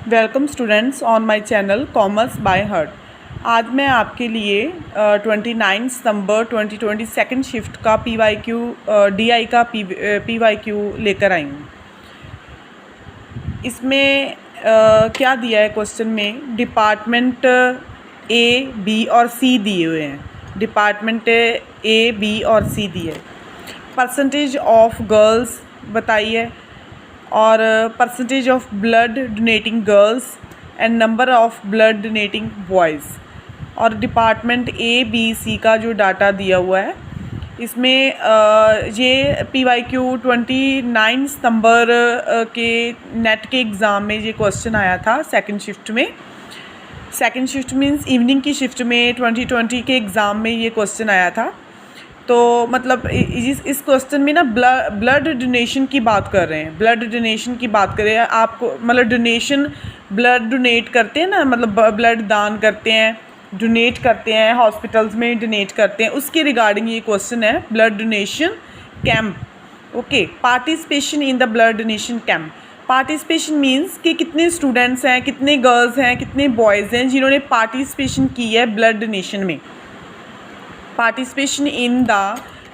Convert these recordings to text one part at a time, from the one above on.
Welcome students on my channel commerce by heart. आज मैं आपके लिए 29 सितंबर 2020 सेकंड शिफ्ट का DI का PYQ लेकर आई हूँ। इसमें क्या दिया है क्वेश्चन में, डिपार्टमेंट A, B और C दिए हुए हैं। डिपार्टमेंट A, B और C दिए, परसेंटेज ऑफ गर्ल्स बताइए और percentage of blood donating girls and number of blood donating boys, और डिपार्टमेंट A, B, C का जो डाटा दिया हुआ है इसमें ये PYQ 29 सितंबर के नेट के एग्ज़ाम में ये क्वेश्चन आया था सेकंड शिफ्ट में। सेकंड शिफ्ट मीन्स इवनिंग की शिफ्ट में 2020 के एग्ज़ाम में ये क्वेश्चन आया था। तो मतलब इस क्वेश्चन में ना ब्लड डोनेशन की बात कर रहे हैं, ब्लड डोनेशन की बात कर रहे हैं। आपको मतलब डोनेशन, ब्लड डोनेट करते हैं ना, मतलब ब्लड दान करते हैं, डोनेट करते हैं, हॉस्पिटल्स में डोनेट करते हैं, उसके रिगार्डिंग ये क्वेश्चन है। Blood donation camp, okay. Participation in the blood donation camp. Participation means कि कितने स्टूडेंट्स हैं, कितने गर्ल्स हैं, कितने बॉयज़ हैं जिन्होंने पार्टिसिपेशन की है ब्लड डोनेशन में। Participation in the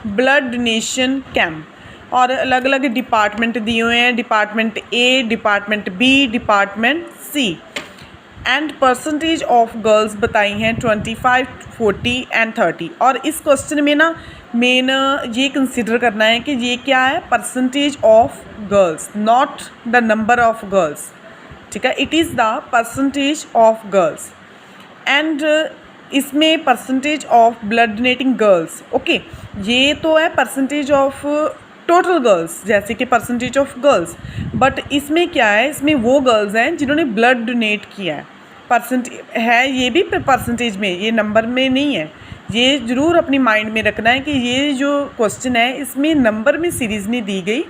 blood donation camp, और अलग अलग डिपार्टमेंट दिए हुए हैं, department A, department B, department C, and percentage of girls बताई हैं 25, 40 एंड 30। और इस क्वेश्चन में ना मेन ये कंसिडर करना है कि ये क्या है, percentage of girls, not the number of girls, ठीक है। It is the percentage of girls and इसमें percentage of blood donating girls, okay. ये तो है परसेंटेज ऑफ टोटल गर्ल्स, जैसे कि परसेंटेज ऑफ गर्ल्स, बट इसमें क्या है, इसमें वो गर्ल्स हैं जिन्होंने ब्लड डोनेट किया है। परसेंटेज है ये भी परसेंटेज में, ये नंबर में नहीं है। ये ज़रूर अपनी माइंड में रखना है कि ये जो क्वेश्चन है इसमें नंबर में सीरीज़ नहीं दी गई,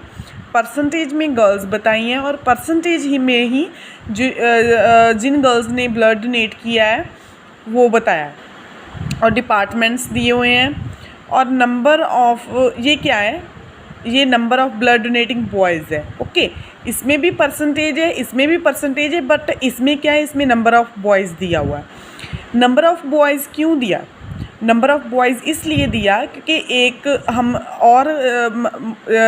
परसेंटेज में गर्ल्स बताई हैं, और परसेंटेज ही में ही जिन गर्ल्स ने ब्लड डोनेट किया है वो बताया है, और डिपार्टमेंट्स दिए हुए हैं, और नंबर ऑफ ये क्या है, ये number of blood donating boys है, ओके। इसमें भी परसेंटेज है, इसमें भी परसेंटेज है, बट इसमें क्या है, इसमें नंबर ऑफ बॉयज़ दिया हुआ है। नंबर ऑफ बॉयज़ क्यों दिया, नंबर ऑफ़ बॉयज़ इसलिए दिया क्योंकि एक हम और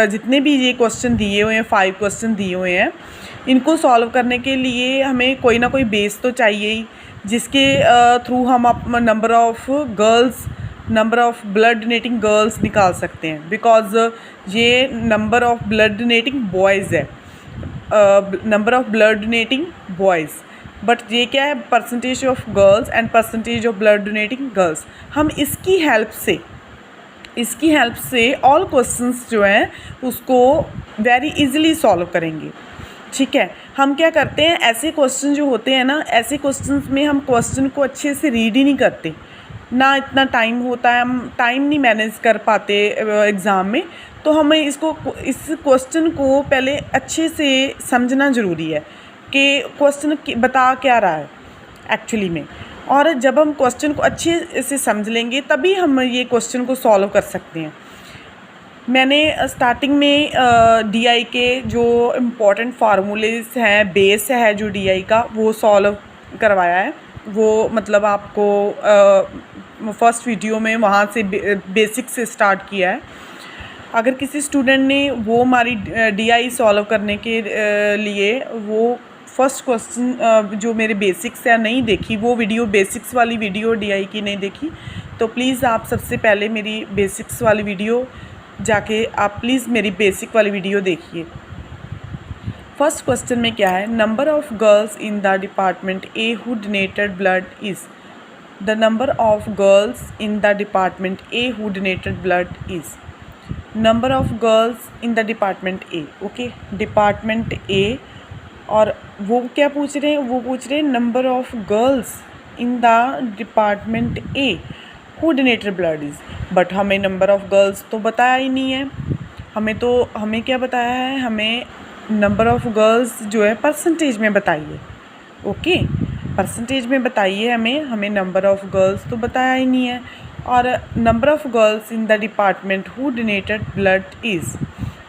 जितने भी ये क्वेश्चन दिए हुए हैं, 5 क्वेश्चन दिए हुए हैं, इनको सॉल्व करने के लिए हमें कोई ना कोई बेस तो चाहिए ही, जिसके थ्रू हम number of girls, number of blood donating girls निकाल सकते हैं, बिकॉज़ ये number of blood donating boys है, number of blood donating boys, but ये क्या है, percentage of girls and percentage of blood donating girls. हम इसकी हेल्प से ऑल क्वेश्चंस जो हैं उसको वेरी इजीली सॉल्व करेंगे, ठीक है। हम क्या करते हैं, ऐसे क्वेश्चन जो होते हैं ना, ऐसे क्वेश्चंस में हम क्वेश्चन को अच्छे से रीड ही नहीं करते, ना इतना टाइम होता है, हम टाइम नहीं मैनेज कर पाते एग्ज़ाम में। तो हमें इस क्वेश्चन को पहले अच्छे से समझना ज़रूरी है कि क्वेश्चन बता क्या रहा है एक्चुअली में, और जब हम क्वेश्चन को अच्छे से समझ लेंगे तभी हम ये क्वेश्चन को सॉल्व कर सकते हैं। मैंने स्टार्टिंग में DI के जो इम्पोर्टेंट फार्मूलेस हैं, बेस है जो DI का, वो सॉल्व करवाया है। वो मतलब आपको फर्स्ट वीडियो में वहाँ से बेसिक से स्टार्ट किया है। अगर किसी स्टूडेंट ने वो हमारी DI सॉल्व करने के लिए वो फर्स्ट क्वेश्चन जो मेरे बेसिक्स है नहीं देखी, वो वीडियो बेसिक्स वाली वीडियो DI की नहीं देखी, तो प्लीज़ आप सबसे पहले मेरी बेसिक्स वाली वीडियो जाके आप प्लीज़ मेरी बेसिक वाली वीडियो देखिए। फर्स्ट क्वेश्चन में क्या है, number of girls in the department A who donated blood is, the number of girls in the department A who donated blood is, number of girls in the department A, okay, department A। और वो क्या पूछ रहे हैं, वो पूछ रहे हैं number of girls in the department A who donated blood is, but हमें नंबर ऑफ़ गर्ल्स तो बताया ही नहीं है। हमें क्या बताया है, हमें नंबर ऑफ़ गर्ल्स जो है परसेंटेज में बताइए, ओके, परसेंटेज में बताइए हमें नंबर ऑफ़ गर्ल्स तो बताया ही नहीं है। और number of girls in the department who donated blood is,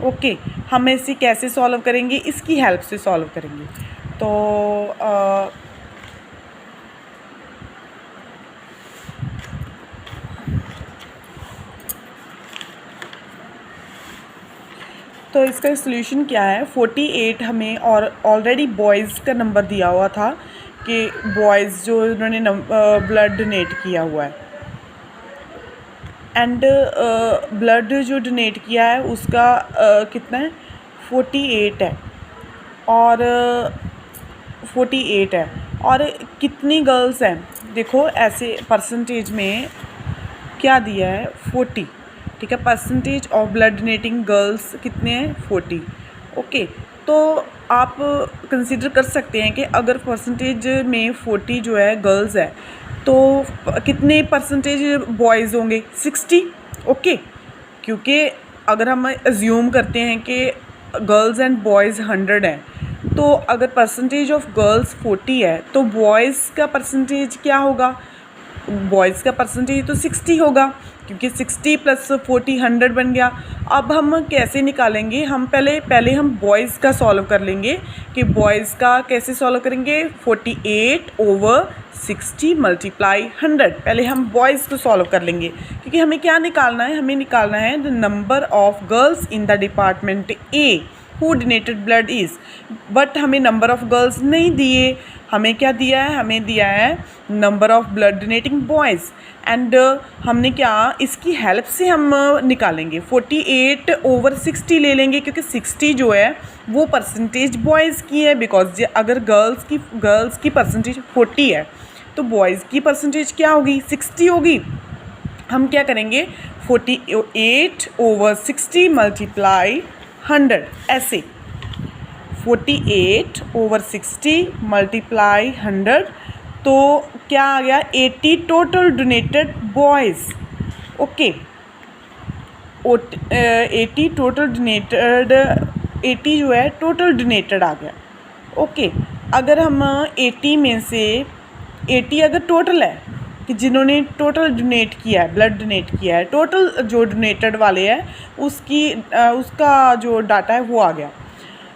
okay. हम इसे कैसे सॉल्व करेंगे, इसकी हेल्प से सॉल्व करेंगे। तो तो इसका सॉल्यूशन क्या है, 48 हमें और ऑलरेडी बॉयज़ का नंबर दिया हुआ था कि बॉयज़ जो उन्होंने ब्लड डोनेट किया हुआ है, एंड ब्लड जो डोनेट किया है उसका कितना है, 48 है, और 48 है, और कितनी गर्ल्स हैं, देखो ऐसे परसेंटेज में क्या दिया है, 40, ठीक है। Percentage of blood donating girls कितने हैं, 40, ओके। तो आप कंसीडर कर सकते हैं कि अगर परसेंटेज में 40 जो है गर्ल्स है, तो कितने परसेंटेज बॉयज़ होंगे, 60, ओके। क्योंकि अगर हम अज्यूम करते हैं कि गर्ल्स एंड बॉयज़ 100 हैं, तो अगर परसेंटेज ऑफ गर्ल्स 40 है तो बॉयज़ का परसेंटेज क्या होगा, बॉयज़ का परसेंटेज तो 60 होगा, क्योंकि 60 + 40 100 बन गया। अब हम कैसे निकालेंगे, हम पहले हम बॉयज़ का सॉल्व कर लेंगे कि बॉयज़ का कैसे सॉल्व करेंगे, 48/60 × 100। पहले हम बॉयज़ को सॉल्व कर लेंगे, क्योंकि हमें क्या निकालना है, हमें निकालना है the number of girls in the department A who donated blood is, but हमें नंबर ऑफ़ गर्ल्स नहीं दिए, हमें क्या दिया है, हमें दिया है number of blood donating boys, and हमने क्या इसकी हेल्प से हम निकालेंगे, 48/60 ले लेंगे, क्योंकि 60 जो है वो परसेंटेज बॉयज़ की है, बिकॉज अगर गर्ल्स की परसेंटेज 40 है तो बॉयज़ की परसेंटेज क्या होगी, 60 होगी। हम क्या करेंगे, 48/60 × 100, ऐसे 48/60 × 100, तो क्या आ गया, 80 total donated boys, okay. 80 total donated, 80 जो है टोटल डोनेटेड आ गया, ओके। अगर हम 80 में से 80 अगर टोटल है कि जिन्होंने टोटल डोनेट किया है, ब्लड डोनेट किया है, टोटल जो डोनेटेड वाले हैं उसका जो डाटा है वो आ गया।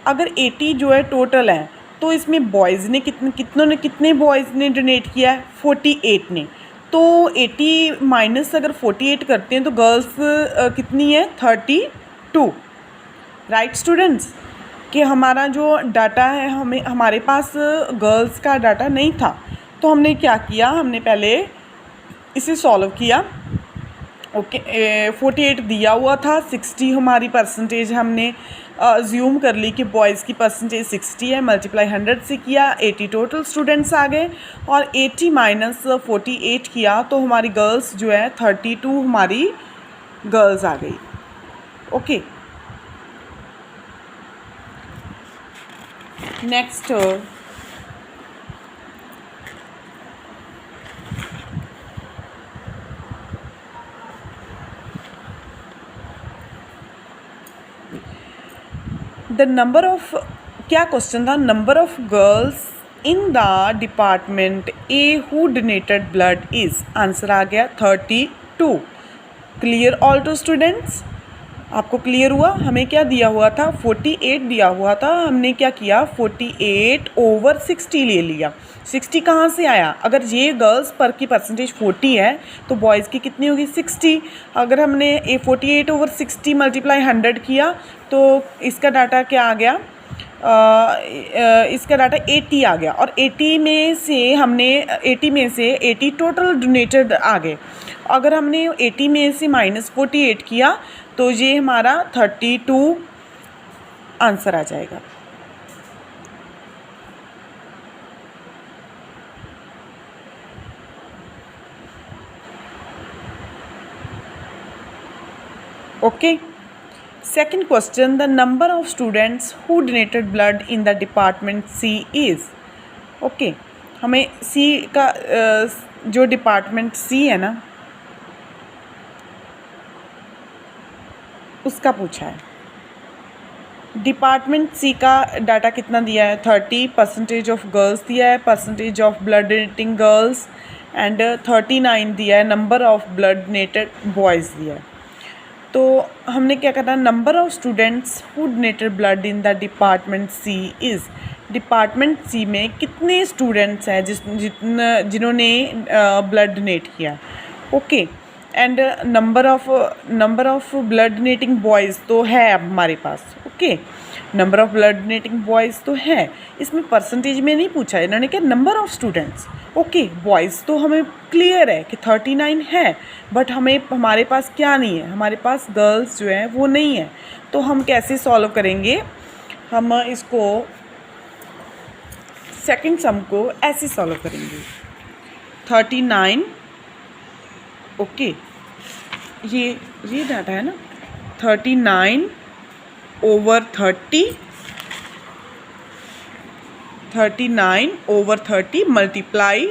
अगर 80 जो है टोटल है, तो इसमें बॉयज़ ने कितने बॉयज़ ने डोनेट किया है, 48 ने, तो 80 माइनस अगर 48 करते हैं तो गर्ल्स कितनी है, 32, राइट स्टूडेंट्स। कि हमारा जो डाटा है, हमारे पास गर्ल्स का डाटा नहीं था, तो हमने क्या किया, हमने पहले इसे सॉल्व किया, ओके। 48 दिया हुआ था, 60 हमारी परसेंटेज हमने अज्यूम कर ली कि बॉयज़ की परसेंटेज 60 है, मल्टीप्लाई 100 से किया, 80 टोटल स्टूडेंट्स आ गए, और 80 - 48 किया तो हमारी गर्ल्स जो है 32 हमारी गर्ल्स आ गई, okay. Next, the number of, क्या क्वेश्चन था, number of girls in the department A who donated blood is, answer आ गया 32। क्लियर ऑल टू स्टूडेंट्स, आपको क्लियर हुआ। हमें क्या दिया हुआ था, 48 दिया हुआ था, हमने क्या किया, 48/60 ले लिया। 60 कहाँ से आया, अगर ये गर्ल्स पर की परसेंटेज 40 है तो बॉयज़ की कितनी होगी, 60। अगर हमने 48/60 × 100 किया तो इसका डाटा क्या आ गया, इसका डाटा 80 आ गया, और 80 में से 80 टोटल डोनेटेड आ गए। अगर हमने 80 में से -48 किया तो ये हमारा 32 आंसर आ जाएगा। Okay. Second question, the number of students who donated blood in the department C is, okay. हमें सी का जो डिपार्टमेंट सी है ना उसका पूछा है। डिपार्टमेंट सी का डाटा कितना दिया है, 30 परसेंटेज ऑफ गर्ल्स दिया है, percentage of blood donating girls, and 39 दिया है number of blood donated boys दिया है। तो हमने क्या करना, number of students who donated blood in the department C is, department C में कितने स्टूडेंट्स हैं जिन्होंने ब्लड डोनेट किया. Okay. And number of blood donating boys तो है अब हमारे पास. Okay. Number of blood donating boys तो है. इसमें परसेंटेज में नहीं पूछा, इन्होंने क्या number of students. Okay. Boys तो हमें क्लियर है कि 39 है, बट हमारे पास क्या नहीं है, हमारे पास गर्ल्स जो हैं वो नहीं है. तो हम कैसे सॉल्व करेंगे, हम इसको सेकंड सम को ऐसे सॉल्व करेंगे. 39. ओके. ये डाटा है ना, 39 ओवर 30, 39 ओवर 30 मल्टीप्लाई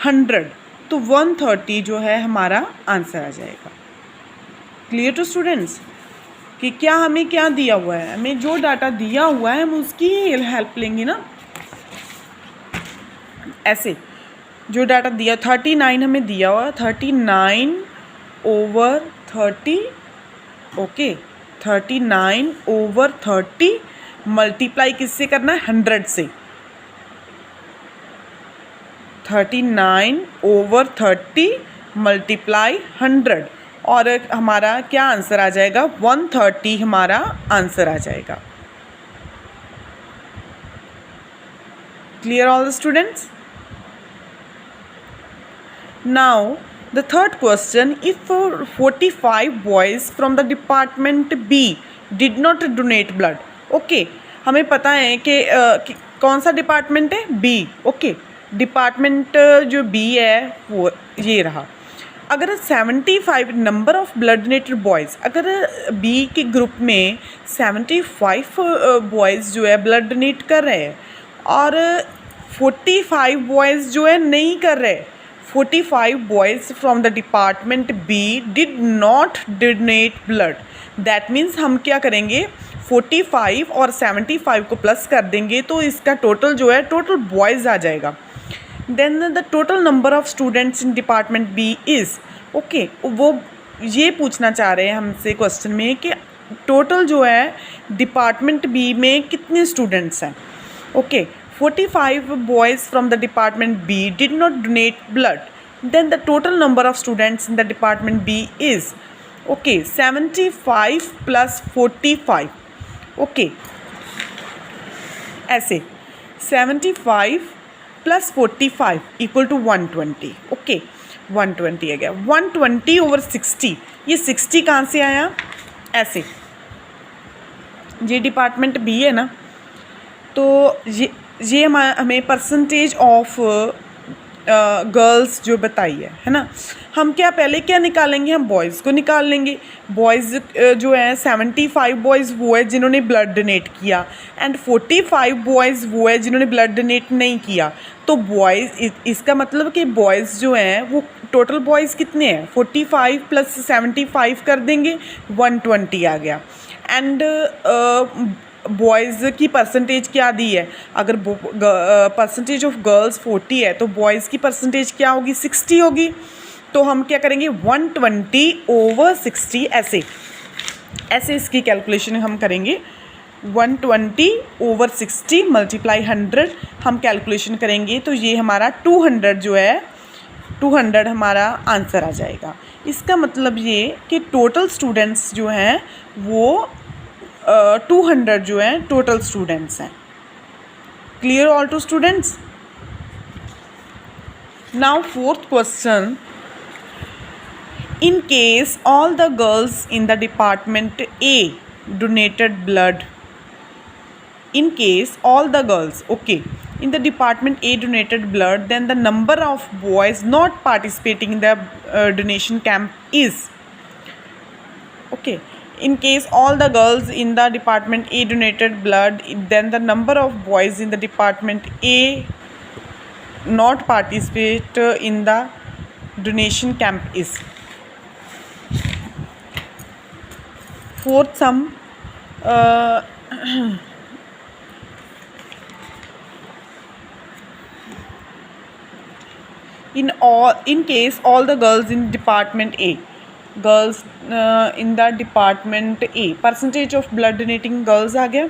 100, तो 130 जो है हमारा आंसर आ जाएगा. क्लियर टू स्टूडेंट्स कि क्या हमें क्या दिया हुआ है, हमें जो डाटा दिया हुआ है हम उसकी हेल्प लेंगे ना. ऐसे जो डाटा दिया 39 हमें दिया हुआ, 39 ओवर 30. ओके. 39 ओवर 30 मल्टीप्लाई किससे करना है, 100 से. 39 ओवर 30 मल्टीप्लाई 100, और हमारा क्या आंसर आ जाएगा, 130 हमारा आंसर आ जाएगा. Clear all the students. Now the third question, if 45 boys from the department B did not donate blood. Okay. हमें पता है कि कौन सा डिपार्टमेंट है, B. ओके. डिपार्टमेंट जो B है वो ये रहा. अगर 75 number of blood donated boys, अगर B के ग्रुप में 75 बॉयज़ जो है ब्लड डोनेट कर रहे हैं और 45 बॉयज़ जो है नहीं कर रहे, 45 boys from the department B did not donate blood. That means हम क्या करेंगे, 45 और 75 को प्लस कर देंगे तो इसका टोटल जो है टोटल बॉयज़ आ जाएगा. Then the total number of students in department B is. Okay. वो ये पूछना चाह रहे हैं हमसे क्वेश्चन में कि टोटल जो है डिपार्टमेंट बी में कितने स्टूडेंट्स हैं. Okay. 45 boys from the department B did not donate blood. Then the total number of students in the department B is, okay, 75 plus 45. Okay. ऐसे 75 plus 45 equal to 120. Okay. 120 आ गया. 120 over 60. ये 60 कहाँ से आया, ऐसे. ये डिपार्टमेंट बी है ना, तो ये हमें परसेंटेज ऑफ गर्ल्स जो बताई है ना. हम क्या पहले क्या निकालेंगे, हम बॉयज़ को निकाल लेंगे. बॉयज़ जो है 75 बॉयज़ वो है जिन्होंने ब्लड डोनेट किया, एंड 45 बॉयज़ वो है जिन्होंने ब्लड डोनेट नहीं किया. तो बॉयज़, इसका मतलब कि बॉयज़ जो हैं वो टोटल बॉयज़ कितने हैं, 45 प्लस 75 कर देंगे, 120 आ गया. एंड बॉयज़ की परसेंटेज क्या दी है, अगर परसेंटेज ऑफ गर्ल्स 40 है तो बॉयज़ की परसेंटेज क्या होगी, 60 होगी. तो हम क्या करेंगे, 120 ओवर 60, ऐसे इसकी कैलकुलेशन हम करेंगे. 120 ओवर 60 मल्टीप्लाई 100 हम कैलकुलेशन करेंगे तो ये हमारा 200 जो है, 200 हमारा आंसर आ जाएगा. इसका मतलब ये कि टोटल स्टूडेंट्स जो हैं वो 200 जो हैं टोटल स्टूडेंट्स हैं. Clear all to students. Now fourth question, in case all the girls in the department A donated blood, in case all the girls, okay, in the department A donated blood, then the number of boys not participating in the donation camp is, okay, in case all the girls in the department A donated blood, then the number of boys in the department A not participate in the donation camp is. Fourth sum, in case all the girls in department A, girls in the department A, percentage of blood donating girls आ गया.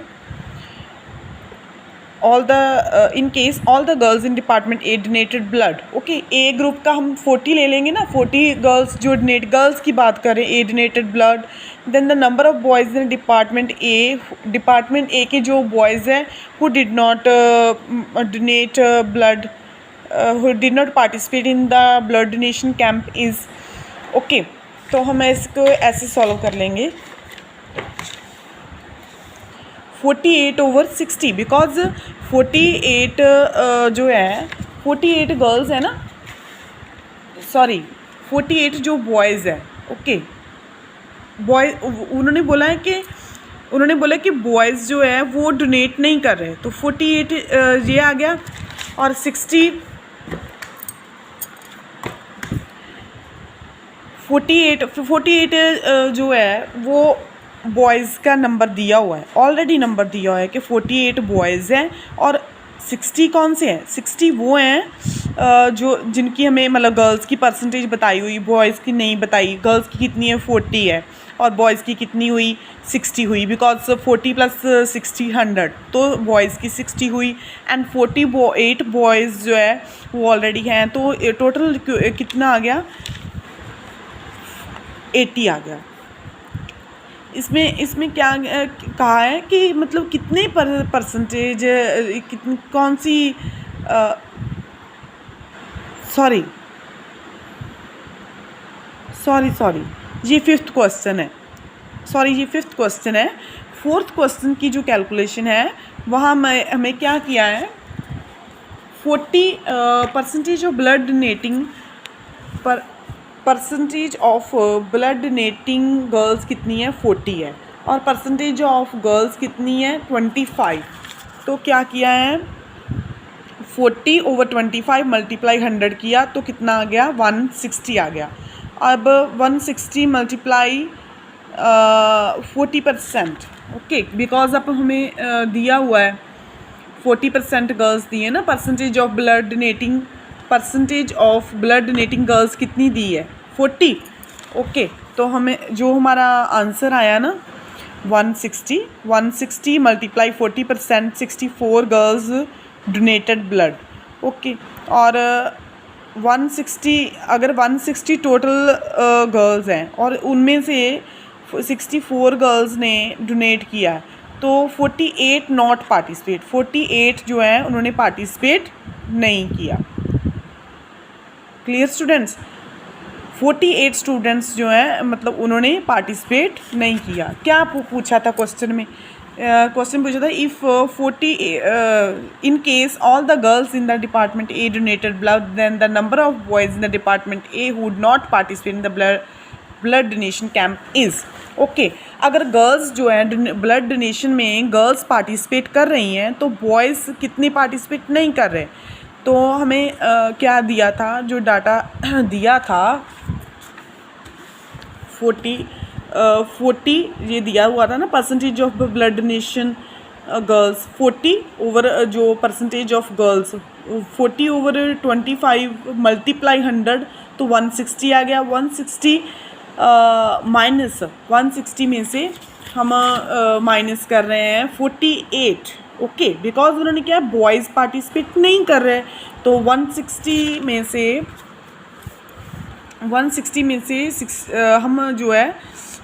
All the in case all the girls in department A donated blood. Okay, A group का हम 40 ले लेंगे ना, 40 girls जो donate, girls की बात करें, A donated blood. Then the number of boys in department A के जो बॉयज़ हैं who did not donate blood, who did not participate in the blood donation camp is. Okay, तो हम इसको ऐसे सॉल्व कर लेंगे 48/60, बिकॉज 48 जो है 48 गर्ल्स है ना, सॉरी 48 जो बॉयज़ है। ओके, बॉय उन्होंने बोला कि बॉयज़ जो है वो डोनेट नहीं कर रहे, तो 48 ये आ गया, और 48 जो है वो बॉयज़ का नंबर दिया हुआ है, ऑलरेडी नंबर दिया हुआ है कि 48 बॉयज़ हैं, और 60 कौन से हैं, 60 वो हैं जो जिनकी हमें मतलब गर्ल्स की परसेंटेज बताई हुई, बॉयज़ की नहीं बताई। गर्ल्स की कितनी है, 40 है, और बॉयज़ की कितनी हुई, 60 हुई, बिकॉज 40 + 60 100, तो बॉयज़ की 60 हुई, एंड 48 बॉयज़ जो है वो ऑलरेडी हैं, तो टोटल कितना आ गया, 80 आ गया। इसमें क्या कहा है कि मतलब कितने परसेंटेज, कौन सी, सॉरी ये फिफ्थ क्वेश्चन है, ये फिफ्थ क्वेश्चन है। फोर्थ क्वेश्चन की जो कैलकुलेशन है वहाँ हमें क्या किया है, 40% of blood donating percentage of blood donating girls कितनी है, 40 है, और परसेंटेज ऑफ गर्ल्स कितनी है, 25। तो क्या किया है, 40/25 मल्टीप्लाई 100 किया तो कितना आ गया, 160 आ गया। अब 160 मल्टीप्लाई 40%। ओके, बिकॉज अब हमें दिया हुआ है 40% गर्ल्स दी है ना, percentage of blood donating girls कितनी दी है, 40। ओके, तो हमें जो हमारा आंसर आया ना 160 multiply 40%, 64 girls donated blood. Okay, और 160, अगर 160 टोटल गर्ल्स हैं और उनमें से 64 गर्ल्स ने डोनेट किया है, तो 48 नॉट पार्टिसिपेट, 48 जो है उन्होंने पार्टिसिपेट नहीं किया। क्लियर स्टूडेंट्स, 48 स्टूडेंट्स जो हैं मतलब उन्होंने पार्टिसिपेट नहीं किया। क्या पूछा था क्वेश्चन में, क्वेश्चन पूछा था if 40 in case all the girls in the department A donated blood, then the number of boys in the department A who would not participate in the blood donation camp is. Okay, अगर girls जो है blood donation में girls participate कर रही हैं तो boys कितने participate नहीं कर रहे, तो हमें क्या दिया था, जो डाटा दिया था 40 ये दिया हुआ था ना, percentage of blood donation girls 40 over जो परसेंटेज ऑफ गर्ल्स 40/25 मल्टीप्लाई 100, तो 160 आ गया। 160 माइनस 160 में से हम माइनस कर रहे हैं 48। ओके, बिकॉज उन्होंने क्या, बॉयज़ पार्टिसिपेट नहीं कर रहे, तो 160 में से हम जो है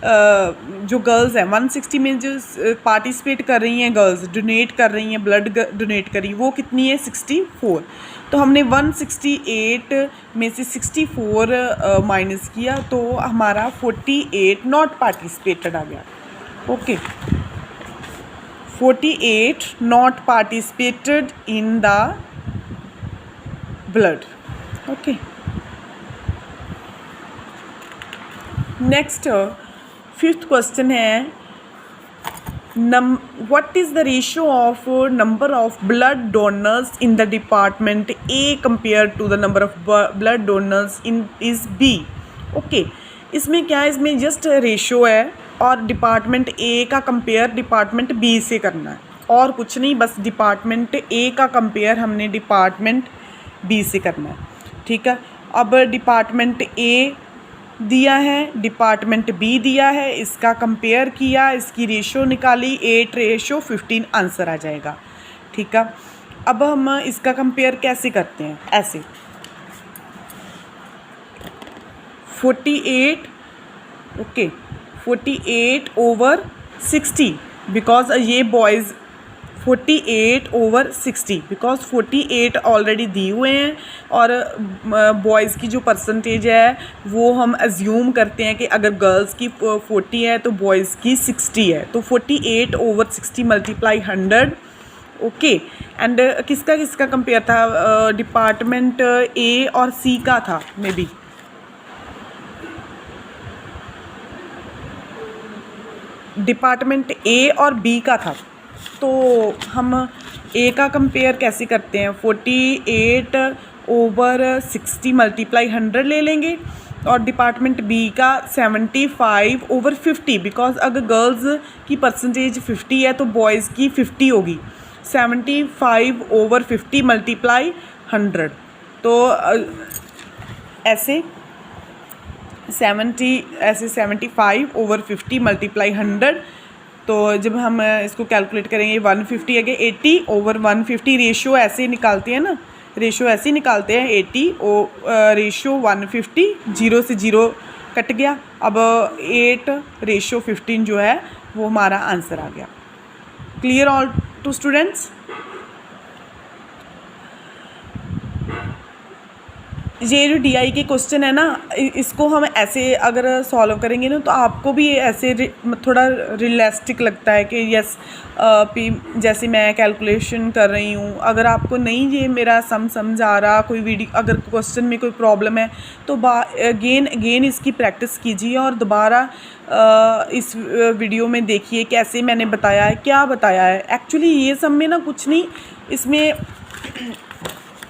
जो गर्ल्स हैं 160 में जो पार्टिसिपेट कर रही हैं गर्ल्स, डोनेट कर रही हैं, ब्लड डोनेट करी, वो कितनी है, 64। तो हमने 168 में से 64 माइनस किया, तो हमारा 48 नॉट पार्टिसिपेटेड आ गया। Okay, 48 not participated in the blood. Okay, next fifth question है, what is the ratio of number of blood donors in the department A compared to the number of blood donors in is B। Okay, इसमें क्या है, इसमें just ratio है और department A का compare department B से करना है, और कुछ नहीं, बस डिपार्टमेंट ए का कंपेयर हमने डिपार्टमेंट बी से करना है। ठीक है, अब डिपार्टमेंट ए दिया है, डिपार्टमेंट बी दिया है, इसका कंपेयर किया, इसकी रेशो निकाली, 8:15 आंसर आ जाएगा। ठीक है। अब हम इसका कंपेयर कैसे करते हैं, ऐसे 48 ओके 48/60 बिकॉज ये बॉयज़ 48/60 बिकॉज 48 ऑलरेडी दिए हुए हैं और बॉयज़ की जो परसेंटेज है वो हम अज्यूम करते हैं कि अगर गर्ल्स की 40 है तो बॉयज़ की 60 है, तो 48/60 मल्टीप्लाई 100 ओके। एंड किसका किसका कंपेयर था, डिपार्टमेंट ए और सी का था, मे बी डिपार्टमेंट ए और बी का था। तो हम ए का कंपेयर कैसे करते हैं, 48/60 मल्टीप्लाई 100 ले लेंगे और डिपार्टमेंट बी का 75/50 बिकॉज अगर गर्ल्स की परसेंटेज 50 है तो बॉयज़ की 50 होगी, 75/50 मल्टीप्लाई 100। तो ऐसे 75/50 मल्टीप्लाई 100। तो जब हम इसको कैलकुलेट करेंगे 150 है कि 80/150 रेशियो ऐसे निकालते हैं ना, रेशियो ऐसे ही निकालते हैं 80 रेशियो 150, 0 से 0 कट गया, अब 8/15 जो है वो हमारा आंसर आ गया। Clear all to students. ये जो DI के क्वेश्चन है ना, इसको हम ऐसे अगर सॉल्व करेंगे ना तो आपको भी ऐसे थोड़ा रियलिस्टिक लगता है कि यस जैसे मैं कैलकुलेशन कर रही हूँ। अगर आपको नहीं ये मेरा समझ आ रहा, कोई वीडियो अगर क्वेश्चन में कोई प्रॉब्लम है तो अगेन इसकी प्रैक्टिस कीजिए और दोबारा इस वीडियो में देखिए कैसे मैंने बताया है, क्या बताया है। एक्चुअली ये सब में ना कुछ नहीं,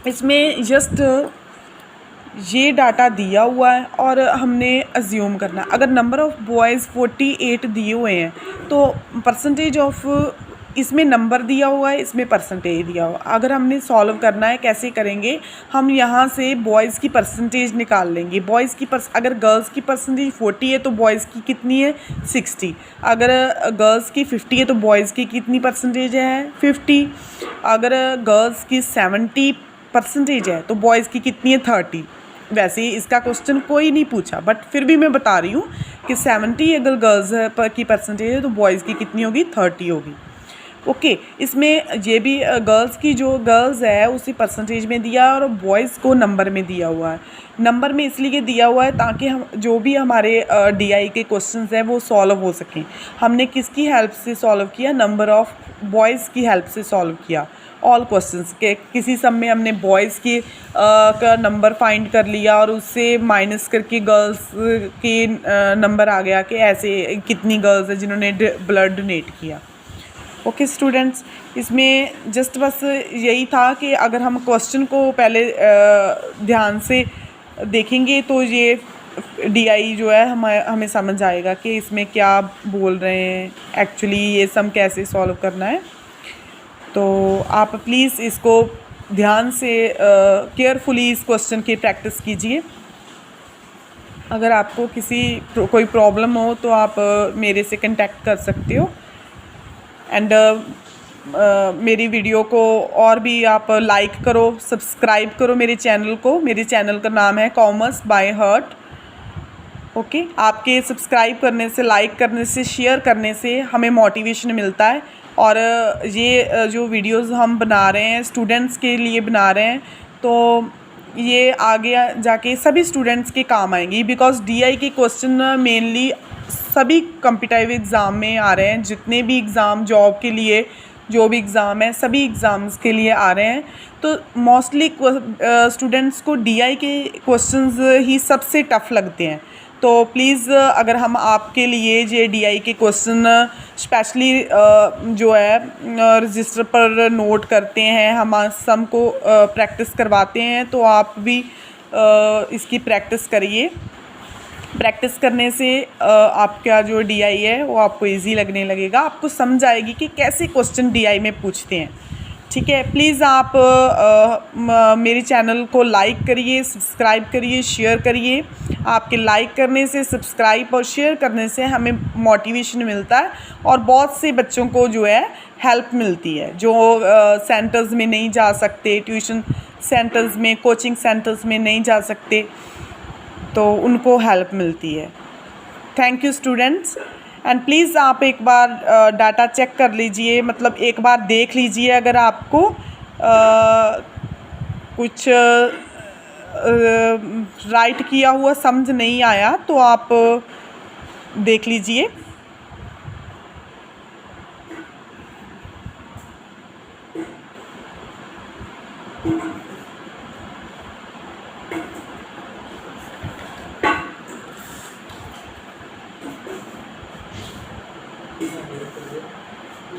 इसमें जस्ट ये डाटा दिया हुआ है और हमने अज्यूम करना। अगर नंबर ऑफ़ बॉयज़ 48 दिए हुए हैं तो परसेंटेज ऑफ, इसमें नंबर दिया हुआ है, इसमें परसेंटेज दिया हुआ है। अगर हमने सॉल्व करना है कैसे करेंगे, हम यहाँ से बॉयज़ की परसेंटेज निकाल लेंगे। अगर गर्ल्स की परसेंटेज 40 है तो बॉयज़ की कितनी है, 60। अगर गर्ल्स की 50 है तो बॉयज़ की कितनी परसेंटेज है, 50। अगर गर्ल्स की 70 परसेंटेज है तो बॉयज़ की कितनी है, 30। वैसे ही इसका क्वेश्चन कोई नहीं पूछा बट फिर भी मैं बता रही हूँ कि 70 अगर गर्ल्स की परसेंटेज है तो बॉयज़ की कितनी होगी, 30 होगी। ओके, इसमें ये भी गर्ल्स की जो गर्ल्स है उसी परसेंटेज में दिया और बॉयज़ को नंबर में दिया हुआ है। नंबर में इसलिए दिया हुआ है ताकि हम जो भी हमारे DI के क्वेश्चंस हैं वो सॉल्व हो सकें। हमने किसकी हेल्प से सॉल्व किया, नंबर ऑफ़ बॉयज़ की हेल्प से सॉल्व किया ऑल क्वेश्चंस के। किसी सम में हमने बॉयज़ की का नंबर फाइंड कर लिया और उससे माइनस करके गर्ल्स के नंबर आ गया कि ऐसे कितनी गर्ल्स हैं जिन्होंने ब्लड डोनेट किया। ओके स्टूडेंट्स, इसमें जस्ट बस यही था कि अगर हम क्वेश्चन को पहले ध्यान से देखेंगे तो ये DI जो है हमें समझ आएगा कि इसमें क्या बोल रहे हैं, एक्चुअली ये सम कैसे सॉल्व करना है। तो आप प्लीज़ इसको ध्यान से केयरफुली इस क्वेश्चन की प्रैक्टिस कीजिए। अगर आपको कोई प्रॉब्लम हो तो आप मेरे से कांटेक्ट कर सकते हो। एंड मेरी वीडियो को और भी आप लाइक करो, सब्सक्राइब करो मेरे चैनल को। मेरे चैनल का नाम है कॉमर्स बाय हार्ट। ओके, आपके सब्सक्राइब करने से, लाइक करने से, शेयर करने से हमें मोटिवेशन मिलता है और ये जो वीडियोस हम बना रहे हैं स्टूडेंट्स के लिए बना रहे हैं तो ये आगे जाके सभी स्टूडेंट्स के काम आएंगी। बिकॉज DI के क्वेश्चन मेनली सभी कॉम्पिटिटिव एग्ज़ाम में आ रहे हैं, जितने भी एग्ज़ाम जॉब के लिए जो भी एग्ज़ाम है सभी एग्ज़ाम्स के लिए आ रहे हैं। तो मोस्टली स्टूडेंट्स को DI के क्वेश्चंस ही सबसे टफ़ लगते हैं। तो प्लीज़ अगर हम आपके लिए ये DI के क्वेश्चन स्पेशली जो है रजिस्टर पर नोट करते हैं, हम सम को प्रैक्टिस करवाते हैं, तो आप भी इसकी प्रैक्टिस करिए। प्रैक्टिस करने से आपका जो DI है वो आपको इजी लगने लगेगा, आपको समझ आएगी कि कैसे क्वेश्चन DI में पूछते हैं। ठीक है। प्लीज़ आप मेरे चैनल को लाइक करिए, सब्सक्राइब करिए, शेयर करिए। आपके लाइक करने से, सब्सक्राइब और शेयर करने से हमें मोटिवेशन मिलता है और बहुत से बच्चों को जो है हेल्प मिलती है, जो सेंटर्स में नहीं जा सकते, ट्यूशन सेंटर्स में, कोचिंग सेंटर्स में नहीं जा सकते, तो उनको हेल्प मिलती है। Thank you students. And please आप एक बार डाटा चेक कर लीजिए, मतलब एक बार देख लीजिए। अगर आपको कुछ राइट किया हुआ समझ नहीं आया तो आप देख लीजिए।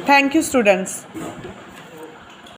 Thank you students.